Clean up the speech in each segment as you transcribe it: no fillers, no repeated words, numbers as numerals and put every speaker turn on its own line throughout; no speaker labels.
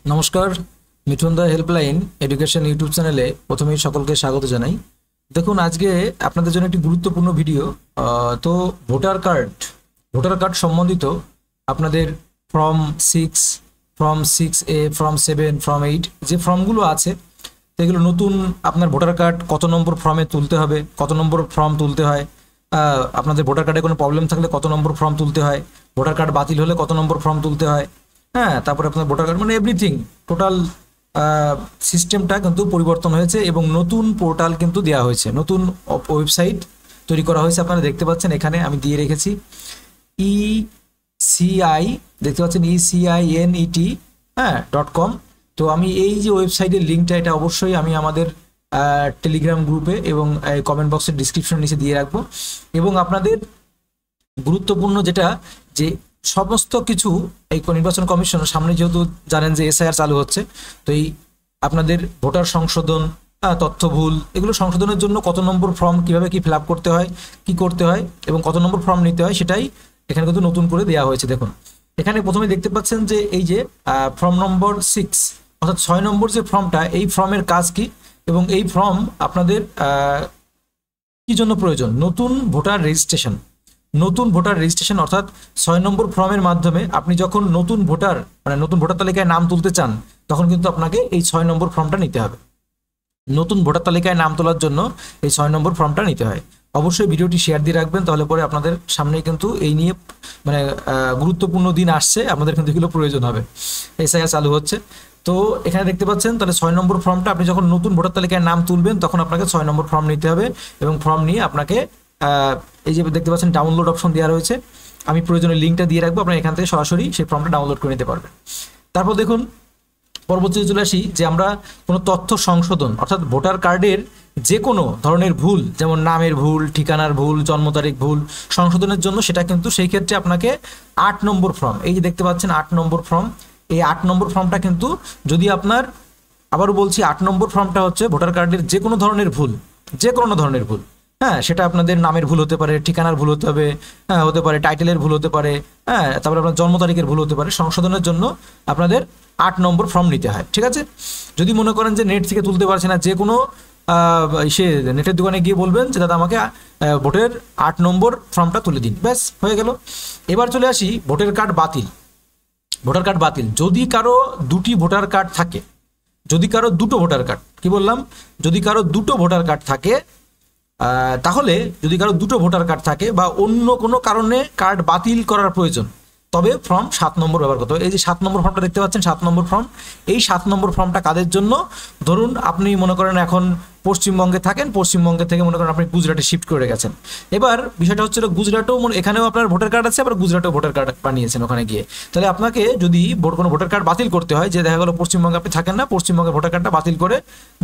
নমস্কার, মিঠুন দা helpline education YouTube চ্যানেলে প্রথমেই সকলকে স্বাগত জানাই। দেখুন, আজকে আপনাদের জন্য একটি গুরুত্বপূর্ণ ভিডিও। তো ভোটার কার্ড সম্বন্ধিত আপনাদের form 6, form 6A, form 7, form 8 যে ফর্মগুলো আছে সেগুলো নতুন। আপনার ভোটার কার্ড কত নম্বর ফর্মে তুলতে হবে, কত নম্বর ফর্ম তুলতে হয়, আপনাদের ভোটার কার্ডে কোনো প্রবলেম থাকলে কত নম্বর ফর্ম তুলতে হয়, ভোটার কার্ড বাতিল হলে কত নম্বর ফর্ম তুলতে হয়, হ্যাঁ, তারপরে আপনার ভোটার কার্ড মানে এভরিথিং টোটাল সিস্টেমটা কিন্তু পরিবর্তন হয়েছে এবং নতুন পোর্টাল কিন্তু দেওয়া হয়েছে, নতুন ওয়েবসাইট তৈরি করা হয়েছে। আপনারা দেখতে পাচ্ছেন এখানে আমি দিয়ে রেখেছি ইসিআই, দেখতে পাচ্ছেন ECINET, হ্যাঁ .com। তো আমি এই যে ওয়েবসাইটের লিঙ্কটা, এটা অবশ্যই আমি আমাদের টেলিগ্রাম গ্রুপে এবং কমেন্ট বক্সের ডিসক্রিপশন নিচে দিয়ে রাখবো। এবং আপনাদের গুরুত্বপূর্ণ যেটা, যে সমস্ত কিছু এই নির্বাচন কমিশন সামনে, যেহেতু জানেন যে SIR চালু হচ্ছে, তো এই আপনাদের ভোটার সংশোধন, তথ্য ভুল, এগুলো সংশোধনের জন্য কত নম্বর ফর্ম কিভাবে কি ফিল আপ করতে হয়, কি করতে হয় এবং কত নম্বর ফর্ম নিতে হয়, সেটাই এখানে কিন্তু নতুন করে দেওয়া হয়েছে। দেখুন, এখানে প্রথমে দেখতে পাচ্ছেন যে এই যে ফর্ম নম্বর 6, অর্থাৎ 6 নম্বর যে ফর্মটা, এই ফর্মের কাজ কি এবং এই ফর্ম আপনাদের কি জন্য প্রয়োজন। নতুন ভোটার রেজিস্ট্রেশন, অর্থাৎ 6 নম্বর ফর্মের মাধ্যমে আপনি যখন নতুন ভোটার তালিকায় নাম তুলতে চান, তখন কিন্তু আপনাকে এই 6 নম্বর ফর্মটা নিতে হবে। নতুন ভোটার তালিকায় নাম তোলার জন্য এই 6 নম্বর ফর্মটা নিতে হয়। অবশ্যই ভিডিওটি শেয়ার দিয়ে রাখবেন, তাহলে পরে আপনাদের সামনে কিন্তু এই নিয়ে মানে গুরুত্বপূর্ণ দিন আসছে, আপনাদের কিন্তু এগুলো প্রয়োজন হবে। SIR চালু হচ্ছে, তো এখানে দেখতে পাচ্ছেন তাহলে 6 নম্বর ফর্মটা, আপনি যখন নতুন ভোটার তালিকায় নাম তুলবেন তখন আপনাকে 6 নম্বর ফর্ম নিতে হবে এবং ফর্ম নিয়ে আপনাকে এই যে দেখতে পাচ্ছেন ডাউনলোড অপশন দেওয়া রয়েছে, আমি প্রয়োজনীয় লিঙ্কটা দিয়ে রাখবো, আপনারা এখান থেকে সরাসরি সেই ফর্মটা ডাউনলোড করে নিতে পারবেন। তারপর দেখুন, পরবর্তীতে চলে আসি যে আমরা কোনো তথ্য সংশোধন, অর্থাৎ ভোটার কার্ডের যে কোনো ধরনের ভুল, যেমন নামের ভুল, ঠিকানার ভুল, জন্ম তারিখ ভুল সংশোধনের জন্য, সেটা কিন্তু সেই ক্ষেত্রে আপনাকে 8 নম্বর ফর্ম, এই যে দেখতে পাচ্ছেন 8 নম্বর ফর্ম, এই 8 নম্বর ফর্মটা কিন্তু যদি আপনার, আবারও বলছি, 8 নম্বর ফর্মটা হচ্ছে ভোটার কার্ডের যে কোনো ধরনের ভুল, হ্যাঁ, সেটা আপনাদের নামের ভুল হতে পারে, ঠিকানার ভুল হতে হবে, হ্যাঁ হতে পারে, টাইটেলের ভুল হতে পারে, হ্যাঁ, তারপরে আপনার জন্ম তারিখের ভুল হতে পারে, সংশোধনের জন্য আপনাদের 8 নম্বর ফর্ম নিতে হয়। ঠিক আছে, যদি মনে করেন যে নেট থেকে তুলতে পারছে না, যে কোনো সে নেটের দোকানে গিয়ে বলবেন যে দাদা আমাকে ভোটের 8 নম্বর ফর্মটা তুলে দিন, ব্যাস হয়ে গেল। এবার চলে আসি ভোটার কার্ড বাতিল। যদি কারো দুটি ভোটার কার্ড থাকে, যদি কারো দুটো ভোটার কার্ড, কি বললাম, যদি কারো দুটো ভোটার কার্ড থাকে, তাহলে যদি কারো দুটো ভোটার কার্ড থাকে বা অন্য কোনো কারণে কার্ড বাতিল করার প্রয়োজন, তবে ফর্ম 7 নম্বর ব্যবহার করতে হবে। এই যে 7 নম্বর ফর্মটা দেখতে পাচ্ছেন, 7 নম্বর ফর্ম, এই 7 নম্বর ফর্মটা কাদের জন্য, ধরুন আপনি মনে করেন এখন পশ্চিমবঙ্গে থাকেন, পশ্চিমবঙ্গে থেকে মনে করেন আপনি গুজরাটে শিফট করে গেছেন। এবার বিষয়টা হচ্ছে গুজরাটেও এখানেও আপনার ভোটার কার্ড আছে, আবার গুজরাটেও ভোটার কার্ড বানিয়েছেন ওখানে গিয়ে, তাহলে আপনাকে যদি কোনো ভোটার কার্ড বাতিল করতে হয়, যে দেখা গেলো পশ্চিমবঙ্গে আপনি থাকেন না, পশ্চিমবঙ্গে ভোটার কার্ডটা বাতিল করে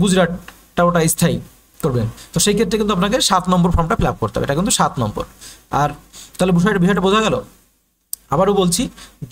গুজরাটটা ওটা স্থায়ী করবেন, তো সেই ক্ষেত্রে কিন্তু আপনাকে 7 নম্বর ফর্মটা ফিল আপ করতে হবে, এটা কিন্তু 7 নম্বর। আর তাহলে বিষয়টা বোঝা গেল। আবারও বলছি,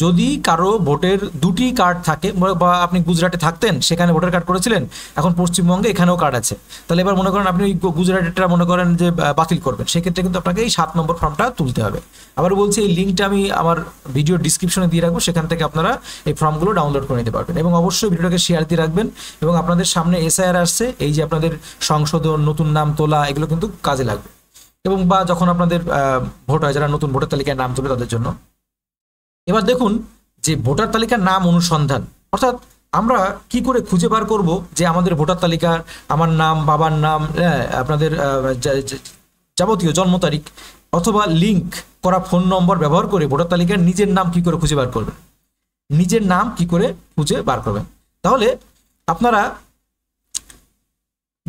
যদি কারো ভোটের দুটি কার্ড থাকে, বা আপনি গুজরাটে থাকতেন, সেখানে ভোটার কার্ড করেছিলেন, এখন পশ্চিমবঙ্গে এখানেও কার্ড আছে, তাহলে এবার মনে করেন আপনি গুজরাটেরটা মনে করেন যে বাতিল করবেন, সেক্ষেত্রে কিন্তু আপনাকে এই 7 নম্বর ফর্মটা তুলতে হবে। আবারও বলছি, এই লিঙ্কটা আমি আমার ভিডিও ডিসক্রিপশনে দিয়ে রাখবো, সেখান থেকে আপনারা এই ফর্মগুলো ডাউনলোড করে নিতে পারবেন। এবং অবশ্যই ভিডিওটাকে শেয়ার দিয়ে রাখবেন, এবং আপনাদের সামনে SIR আসছে, এই যে আপনাদের সংশোধন, নতুন নাম তোলা, এগুলো কিন্তু কাজে লাগবে, এবং বা যখন আপনাদের ভোট হয়, যারা নতুন ভোটার তালিকায় নাম তোলে তাদের জন্য। এবার দেখুন যে ভোটার তালিকার নাম অনুসন্ধান, অর্থাৎ আমরা কি করে খুঁজে বার করব যে আমাদের ভোটার তালিকার আমার নাম, বাবার নাম, আপনাদের যাবতীয় জন্ম তারিখ অথবা লিঙ্ক করা ফোন নম্বর ব্যবহার করে ভোটার তালিকার নিজের নাম কি করে খুঁজে বার করবেন, তাহলে আপনারা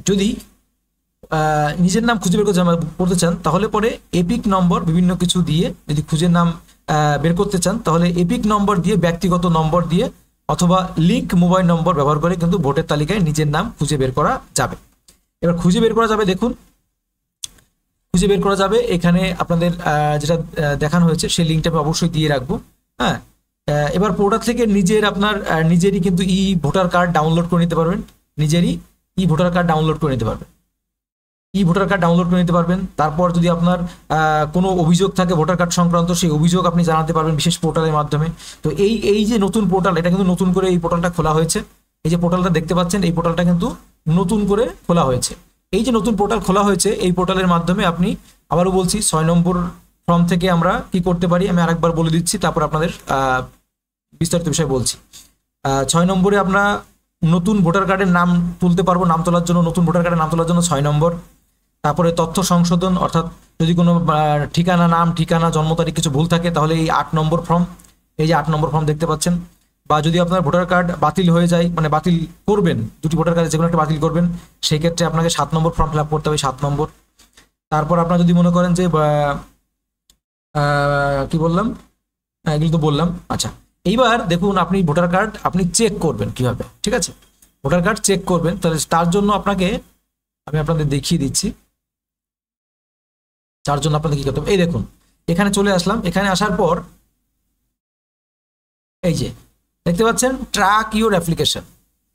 যদি নিজের নাম খুঁজে বের করতে চান, তাহলে পরে এপিক নম্বর বিভিন্ন কিছু দিয়ে যদি খুঁজে নাম বের করতে চান, তাহলে এপিক নম্বর দিয়ে, ব্যক্তিগত নম্বর দিয়ে, অথবা লিঙ্ক মোবাইল নম্বর ব্যবহার করে কিন্তু ভোটের তালিকায় নিজের নাম খুঁজে বের করা যাবে। এবার খুঁজে বের করা যাবে, দেখুন খুঁজে বের করা যাবে, এখানে আপনাদের যেটা দেখানো হয়েছে সেই লিঙ্কটা আমি অবশ্যই দিয়ে রাখবো। হ্যাঁ, এবার পোর্টাল থেকে নিজেরই কিন্তু ভোটার কার্ড ডাউনলোড করে নিতে পারবেন, ই ভোটার কার্ড ডাউনলোড করে নিতে পারবেন। তারপর যদি আপনার কোনো অভিযোগ থাকে ভোটার কার্ড সংক্রান্ত, সেই অভিযোগ আপনি জানাতে পারবেন বিশেষ পোর্টালের মাধ্যমে। তো এই যে নতুন পোর্টাল, এটা কিন্তু নতুন করে এই পোর্টালটা খোলা হয়েছে। এই যে পোর্টালটা দেখতে পাচ্ছেন, এই পোর্টালটা কিন্তু নতুন করে খোলা হয়েছে। এই যে নতুন পোর্টাল খোলা হয়েছে, এই পোর্টালের মাধ্যমে আপনি, আবারও বলছি, 6 নম্বর ফর্ম থেকে আমরা কি করতে পারি আমি আরেকবার বলে দিচ্ছি, তারপর আপনাদের বিস্তারিত বিষয় বলছি। 6 নম্বরে আমরা নতুন ভোটার কার্ডের নাম তুলতে পারবো। নাম তোলার জন্য, নতুন ভোটার কার্ডের নাম তোলার জন্য 6 নম্বর। তারপরে তথ্য সংশোধন, অর্থাৎ যদি কোনো ঠিকানা, নাম, ঠিকানা, জন্ম তারিখ কিছু ভুল থাকে তাহলে এই 8 নম্বর ফর্ম, এই যে 8 নম্বর ফর্ম দেখতে পাচ্ছেন। বা যদি আপনার ভোটার কার্ড বাতিল হয়ে যায়, মানে বাতিল করবেন, দুটি ভোটার কার্ডে যে কোনো একটা বাতিল করবেন, সেই ক্ষেত্রে আপনাকে 7 নম্বর ফর্ম ফিল আপ করতে হবে, 7 নম্বর। তারপর আপনার যদি মনে করেন যে কি বললাম, এগুলো তো বললাম। আচ্ছা, এইবার দেখুন আপনি ভোটার কার্ড আপনি চেক করবেন কিভাবে, ঠিক আছে? ভোটার কার্ড চেক করবেন, তাহলে তার জন্য আপনাকে আমি আপনাদের দেখিয়ে দিচ্ছি। তার জন্য আপনাদের কি করতে হবে, এই দেখুন এখানে চলে আসলাম। এখানে আসার পর এই যে দেখতে পাচ্ছেন track your application,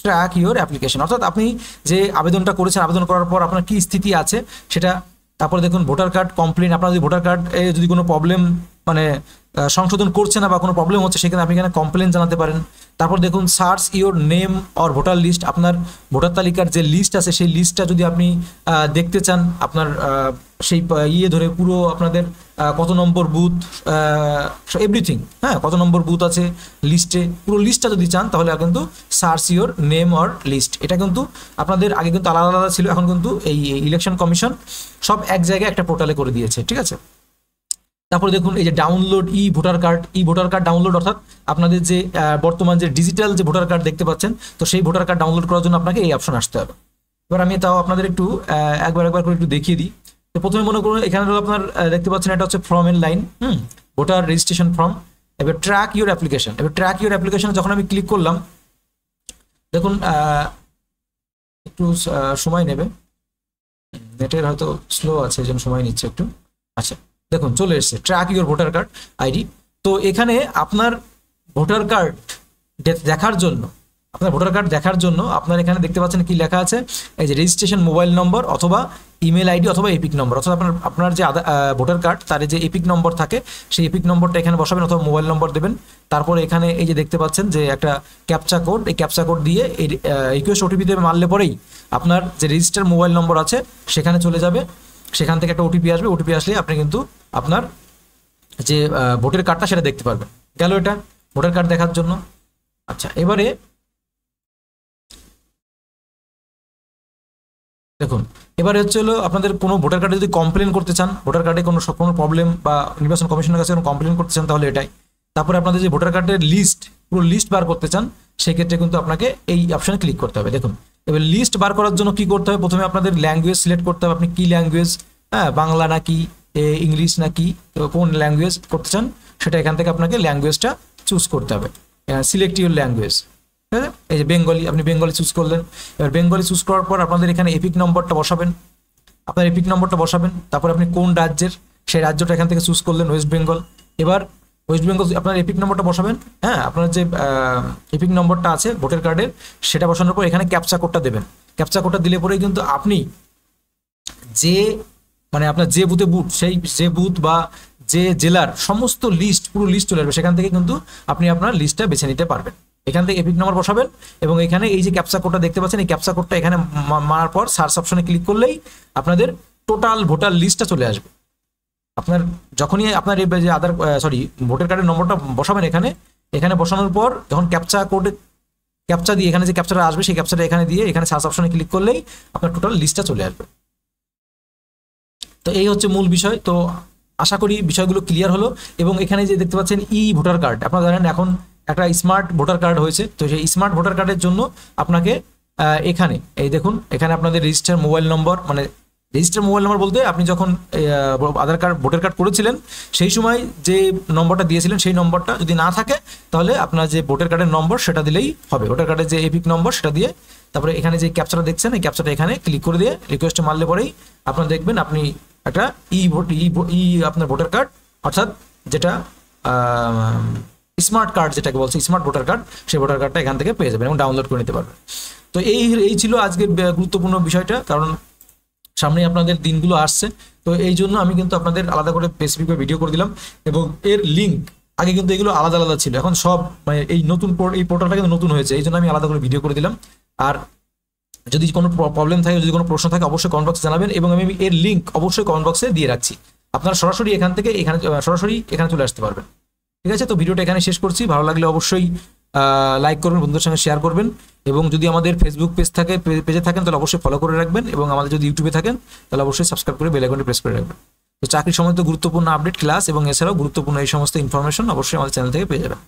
track your application, অর্থাৎ আপনি যে আবেদনটা করেছেন, আবেদন করার পর আপনার কি স্থিতি আছে সেটা। তারপরে দেখুন ভোটার কার্ড কমপ্লেন, আপনার যদি ভোটার কার্ড যদি কোনো প্রবলেম, মানে সংশোধন করছে না বা কোনো প্রবলেম হচ্ছে, সেখানে আপনি এখানে কমপ্লেন জানাতে পারেন। তারপর দেখুন search your name or voter list, আপনার ভোটার তালিকার যে লিস্ট আছে সেই লিস্টটা যদি আপনি দেখতে চান, আপনার সেই ধরে পুরো আপনাদের কত নম্বর বুথ, এভরিথিং, হ্যাঁ, কত নম্বর বুথ আছে লিস্টে, পুরো লিস্টটা যদি চান তাহলে কিন্তু search your name or list. এটা কিন্তু আপনাদের আগে কিন্তু আলাদা আলাদা ছিল, এখন কিন্তু এই ইলেকশন কমিশন সব এক জায়গায় একটা পোর্টালে করে দিয়েছে, ঠিক আছে? তারপরে দেখুন এই যে ডাউনলোড ই ভোটার কার্ড ডাউনলোড, অর্থাৎ আপনাদের যে বর্তমান যে ডিজিটাল যে ভোটার কার্ড দেখতে পাচ্ছেন, তো সেই ভোটার কার্ড ডাউনলোড করার জন্য আপনাকে এই অপশন আসতে হবে। এবার আমি তাও আপনাদের একটু একবার করে একটু দেখিয়ে দিই। তো প্রথমে মনে করুন এখানে আপনার দেখতে পাচ্ছেন এটা হচ্ছে ফর্মের লাইন, ভোটার রেজিস্ট্রেশন ফর্ম। এবার ট্র্যাক ইউর অ্যাপ্লিকেশন, এবার ট্র্যাক ইউর অ্যাপ্লিকেশন যখন আমি ক্লিক করলাম, দেখুন একটু সময় নেবে, নেটের হয়তো স্লো আছে, এই জন্য সময় নিচ্ছে একটু। আচ্ছা, দেখুন চলে এসেছে track your voter card ID. তো এখানে আপনার ভোটার কার্ড দেখার জন্য, আপনার এখানে দেখতে পাচ্ছেন কি লেখা আছে, এই যে রেজিস্ট্রেশন মোবাইল নম্বর অথবা ইমেল আইডি অথবা এপিক নম্বর, অর্থাৎ আপনার যে ভোটার কার্ড তার যে এপিক নম্বর থাকে সেই এপিক নম্বরটা এখানে বসাবেন অথবা মোবাইল নম্বর দেবেন। তারপরে এখানে এই যে দেখতে পাচ্ছেন যে একটা ক্যাপচা কোড, এই ক্যাপচা কোড দিয়ে এই রিকোয়েস্ট ওটিপি দেবে, মারলে পরেই আপনার যে রেজিস্টার মোবাইল নম্বর আছে সেখানে চলে যাবে। সেখান থেকে একটা ওটিপি আসবে, ওটিপি আসলে আপনি কিন্তু আপনার যে ভোটার কার্ডটা সেটা দেখতে পারবেন। গেল এটা ভোটার কার্ড দেখার জন্য। আচ্ছা, এবারে দেখুন, এবারে হচ্ছে হলো আপনাদের কোনো ভোটার কার্ডে যদি কমপ্লেন করতে চান, ভোটার কার্ডে কোনো প্রবলেম বা নির্বাচন কমিশনের কাছে কোনো কমপ্লেন করতে চান তাহলে এটাই। তারপরে আপনাদের যে ভোটার কার্ডের লিস্ট, পুরো লিস্ট বার করতে চান, সেক্ষেত্রে কিন্তু আপনাকে এই অপশনে ক্লিক করতে হবে। দেখুন এবার লিস্ট বার করার জন্য কি করতে হবে, প্রথমে আপনাদের ল্যাঙ্গুয়েজ সিলেক্ট করতে হবে, আপনি কি ল্যাঙ্গুয়েজ, হ্যাঁ, বাংলা নাকি ইংলিশ নাকি কোন ল্যাঙ্গুয়েজ করতে চান সেটা এখান থেকে আপনাকে ল্যাঙ্গুয়েজটা চুজ করতে হবে। সিলেক্ট ইউর ল্যাঙ্গুয়েজ, ঠিক আছে? এই যে বেঙ্গলি, আপনি বেঙ্গলি চুজ করলেন। এবার বেঙ্গলি চুজ করার পর আপনাদের এখানে এপিক নম্বরটা বসাবেন, তারপর আপনি কোন রাজ্যের সেই রাজ্যটা এখান থেকে চুজ করলেন, ওয়েস্ট বেঙ্গল। এবার ওয়েস্ট বেঙ্গল আপনার এপিক নম্বরটা বসাবেন, হ্যাঁ, আপনার যে এপিক নম্বরটা আছে ভোটার কার্ডের সেটা বসানোর পর এখানে ক্যাপচা কোডটা দেবেন। ক্যাপচা কোডটা দিলে পরেই কিন্তু আপনি যে, মানে আপনার যে বুথে বুথ, সেই যে বুথ বা যে জেলার সমস্ত লিস্ট, পুরো লিস্ট চলে আসবে, সেখান থেকে কিন্তু আপনি আপনার লিস্টটা বেছে নিতে পারবেন। এখান থেকে এপিক নম্বর বসাবেন এবং এখানে এই যে ক্যাপচা কোডটা দেখতে পাচ্ছেন, এই ক্যাপচা কোডটা এখানে মারার পর সার্চ অপশনে ক্লিক করলেই আপনাদের টোটাল ভোটার লিস্টটা চলে আসবে। আপনার যখনই আপনার এই যে ভোটার কার্ডের নম্বরটা বসাবেন এখানে বসানোর পর যখন ক্যাপচা দিয়ে এখানে যে ক্যাপচাটা আসবে সেই ক্যাপচাটা এখানে দিয়ে এখানে সার্চ অপশনে ক্লিক করলেই আপনার টোটাল লিস্টটা চলে আসবে। তো এই হচ্ছে মূল বিষয়। তো আশা করি বিষয়গুলো ক্লিয়ার হলো। এবং এখানে যে দেখতে পাচ্ছেন ই ভোটার কার্ড, আপনারা জানেন এখন একটা স্মার্ট ভোটার কার্ড হয়েছে। তো সেই স্মার্ট ভোটার কার্ডের জন্য আপনাকে এখানে এই দেখুন, এখানে আপনাদের রেজিস্টার মোবাইল নম্বর, মানে রেজিস্টার মোবাইল নম্বর বলতে আপনি যখন আধার কার্ড ভোটার কার্ড করেছিলেন সেই সময় যে নম্বরটা দিয়েছিলেন সেই নম্বরটা যদি না থাকে তাহলে আপনার যে ভোটার কার্ডের নম্বর সেটা দিলেই হবে। ভোটার কার্ডের যে এপিক নম্বর সেটা দিয়ে তারপরে এখানে যে ক্যাপচাটা দেখছেন এই ক্যাপচাটা এখানে ক্লিক করে দিয়ে রিকোয়েস্টে মারলে পরেই আপনারা দেখবেন আপনি একটা আপনার ভোটার কার্ড, অর্থাৎ যেটা স্মার্ট কার্ড যেটাকে বলছে স্মার্ট ভোটার কার্ড, সেই ভোটার কার্ডটা এখান থেকে পেয়ে যাবেন এবং ডাউনলোড করে নিতে পারবেন। তো এই ছিল আজকের গুরুত্বপূর্ণ বিষয়টা, কারণ সামনে আপনাদের দিনগুলো আসছে, তো এই জন্য আমি কিন্তু আপনাদের আলাদা করে স্পেসিফিক ভিডিও করে দিলাম। এবং এর লিঙ্ক আগে কিন্তু এগুলো আলাদা আলাদা ছিল, এখন সব মানে এই নতুন এই পোর্টালটা কিন্তু নতুন হয়েছে, এই জন্য আমি আলাদা করে ভিডিও করে দিলাম। আর যদি কোনো প্রবলেম থাকে, যদি কোনো প্রশ্ন থাকে, অবশ্যই কমেন্ট বক্সে জানাবেন, এবং আমি এর লিঙ্ক অবশ্যই কমেন্ট বক্সে দিয়ে রাখছি। আপনারা সরাসরি এখান থেকে সরাসরি এখানে চলে আসতে পারবেন। ঠিক আছে, তো ভিডিওটা এখানে শেষ করছি। ভালো লাগলে অবশ্যই লাইক করবেন, বন্ধুদের সঙ্গে শেয়ার করবেন, এবং যদি আমাদের ফেসবুক পেজে থাকেন তাহলে অবশ্যই ফলো করে রাখবেন, এবং আমাদের যদি ইউটিউবে থাকেন তাহলে অবশ্যই সাবস্ক্রাইব করে বেল আইকনটি প্রেস করে রাখবেন। তো চাকরির সম্বন্ধে গুরুত্বপূর্ণ আপডেট, ক্লাস এবং এছাড়াও গুরুত্বপূর্ণ এই সমস্ত ইনফরমেশন অবশ্যই আমাদের চ্যানেল থেকে পেয়ে যাবেন।